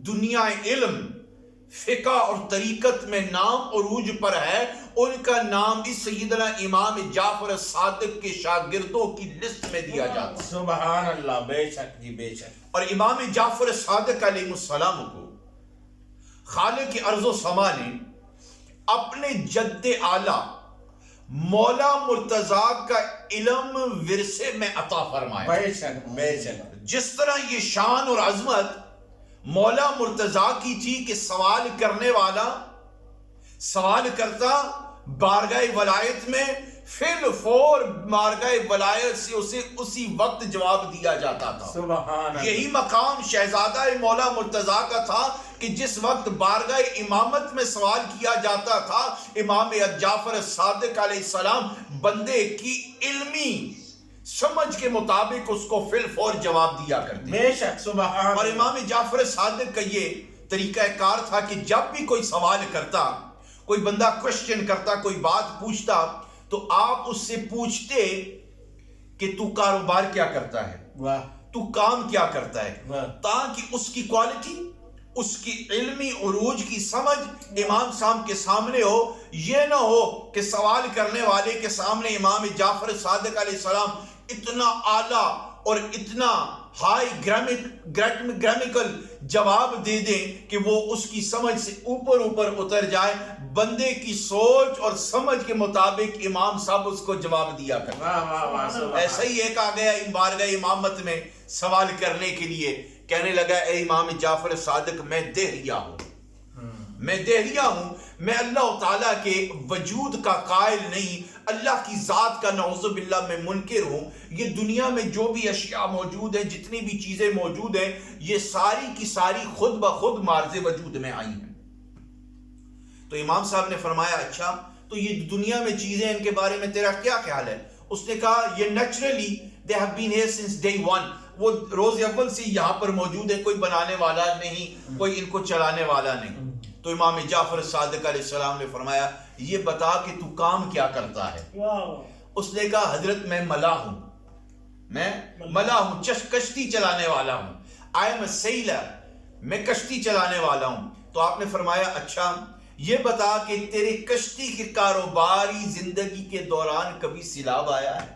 دنیا علم فقہ اور طریقت میں نام عروج پر ہے، ان کا نام بھی سیدنا امام جعفر صادق کے شاگردوں کی لسٹ میں دیا جاتا ہے۔ سبحان اللہ، بے شک جی بے شک۔ اور امام جعفر صادق علیہ السلام کو خالق ارض و سما نے اپنے جد اعلیٰ مولا مرتضیٰ کا علم ورثے میں عطا فرمایا۔ بے شک بے شک۔ جس طرح یہ شان اور عظمت مولا مرتضیٰ کی تھی کہ سوال کرنے والا سوال کرتا، بارگاہ ولایت میں فی الفور بارگاہ ولایت سے اسے اسی وقت جواب دیا جاتا تھا۔ سبحان اللہ۔ یہی مقام شہزادہ مولا مرتضیٰ کا تھا کہ جس وقت بارگاہ امامت میں سوال کیا جاتا تھا، امام جعفر صادق علیہ السلام بندے کی علمی سمجھ کے مطابق اس کو فی الفور جواب دیا کرتے۔ بے شک سبحان۔ اور امام جعفر صادق کا یہ طریقہ کار تھا کہ جب بھی کوئی سوال کرتا، کوئی بندہ کوشچن کرتا، کوئی بات پوچھتا، تو آپ اس سے پوچھتے کہ تو کاروبار کیا کرتا ہے، واہ تو کام کیا کرتا ہے، واہ۔ تاکہ اس کی کوالٹی، اس کی علمی عروج کی سمجھ امام صاحب کے سامنے ہو۔ یہ نہ ہو کہ سوال کرنے والے کے سامنے امام جعفر صادق علیہ السلام اتنا اعلیٰ اور اتنا ہائی گرامیکل جواب دے دیں کہ وہ اس کی سمجھ سے اوپر اتر جائے۔ بندے کی سوچ اور سمجھ کے مطابق امام صاحب اس کو جواب دیا کرتے۔ واہ واہ واہ سبحان۔ ایسا ہی ایک آ گیا بارگاہ امامت میں سوال کرنے کے لیے، کہنے لگا اے امام جعفر صادق، میں دہریہ ہوں، میں دہریہ ہوں، میں اللہ تعالیٰ کے وجود کا قائل نہیں، اللہ کی ذات کا نعوذ باللہ میں منکر ہوں۔ یہ دنیا میں جو بھی اشیاء موجود ہیں، جتنی بھی چیزیں موجود ہیں، یہ ساری کی ساری خود بخود مارز وجود میں آئی ہیں۔ تو امام صاحب نے فرمایا اچھا تو یہ دنیا میں چیزیں، ان کے بارے میں تیرا کیا خیال ہے؟ اس نے کہا یہ naturally they have been here since day one، وہ روز اول سے یہاں پر موجود ہے، کوئی بنانے والا نہیں، کوئی ان کو چلانے والا نہیں۔ تو امام جعفر صادق علیہ السلام نے فرمایا یہ بتا کہ تو کام کیا کرتا ہے؟ اس نے کہا حضرت میں ملاح ہوں، میں ملاح ہوں، کشتی چلانے والا ہوں، I am a sailor، میں کشتی چلانے والا ہوں۔ تو آپ نے فرمایا اچھا یہ بتا کہ تیرے کشتی کے کاروباری زندگی کے دوران کبھی سیلاب آیا ہے،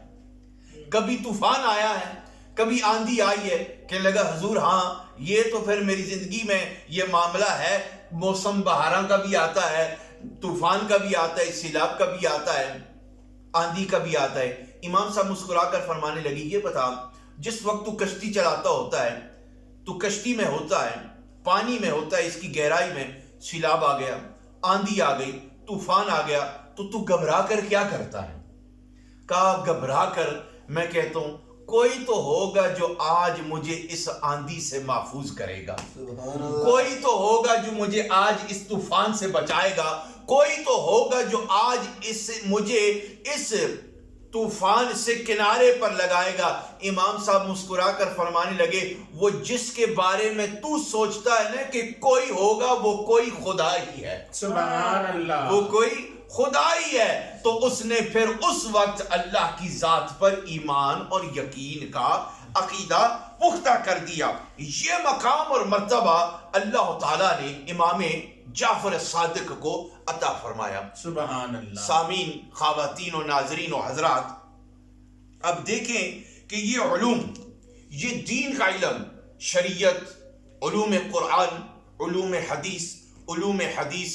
کبھی طوفان آیا ہے، کبھی آندھی آئی ہے؟ کہنے لگا حضور ہاں، یہ تو پھر میری زندگی میں یہ معاملہ ہے، موسم بہاراں کا بھی آتا ہے، طوفان کا بھی آتا ہے، سیلاب کا بھی آتا ہے، آندھی کا بھی آتا ہے۔ امام صاحب مسکرا کر فرمانے لگی یہ بتا جس وقت تو کشتی چلاتا ہوتا ہے، تو کشتی میں ہوتا ہے، پانی میں ہوتا ہے، اس کی گہرائی میں سیلاب آ گیا، آندھی آ گئی، طوفان آ گیا، تو گھبرا کر کیا کرتا ہے؟ کہا گھبرا کر میں کہتا ہوں کوئی تو ہوگا جو آج مجھے اس آندھی سے محفوظ کرے گا، کوئی تو ہوگا جو مجھے آج اس طوفان سے بچائے گا، کوئی تو ہوگا جو آج مجھے اس طوفان سے کنارے پر لگائے گا۔ امام صاحب مسکرا کر فرمانے لگے وہ جس کے بارے میں تو سوچتا ہے نا کہ کوئی ہوگا، وہ کوئی خدا ہی ہے، سبحان اللہ، وہ کوئی خدا ہی ہے۔ تو اس نے پھر اس وقت اللہ کی ذات پر ایمان اور یقین کا عقیدہ پختہ کر دیا۔ یہ مقام اور مرتبہ اللہ تعالیٰ نے امام جعفر صادق کو عطا فرمایا۔ سبحان اللہ۔ سامعین، خواتین و ناظرین و حضرات، اب دیکھیں کہ یہ علوم، یہ دین کا علم، شریعت، علوم قرآن، علوم حدیث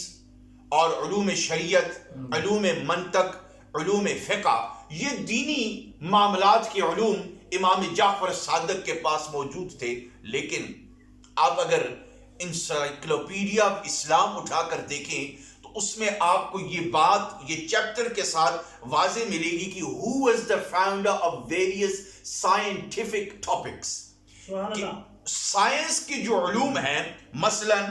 اور علوم شریعت، علوم منطق، علوم فقہ، یہ دینی معاملات کے علوم امام جعفر صادق کے پاس موجود تھے۔ لیکن آپ اگر انسائکلوپیڈیا آف اسلام اٹھا کر دیکھیں تو اس میں آپ کو یہ بات یہ چیپٹر کے ساتھ واضح ملے گی کہ who was the founder of various scientific topics، کہ سائنس کی جو علوم ہیں، مثلاً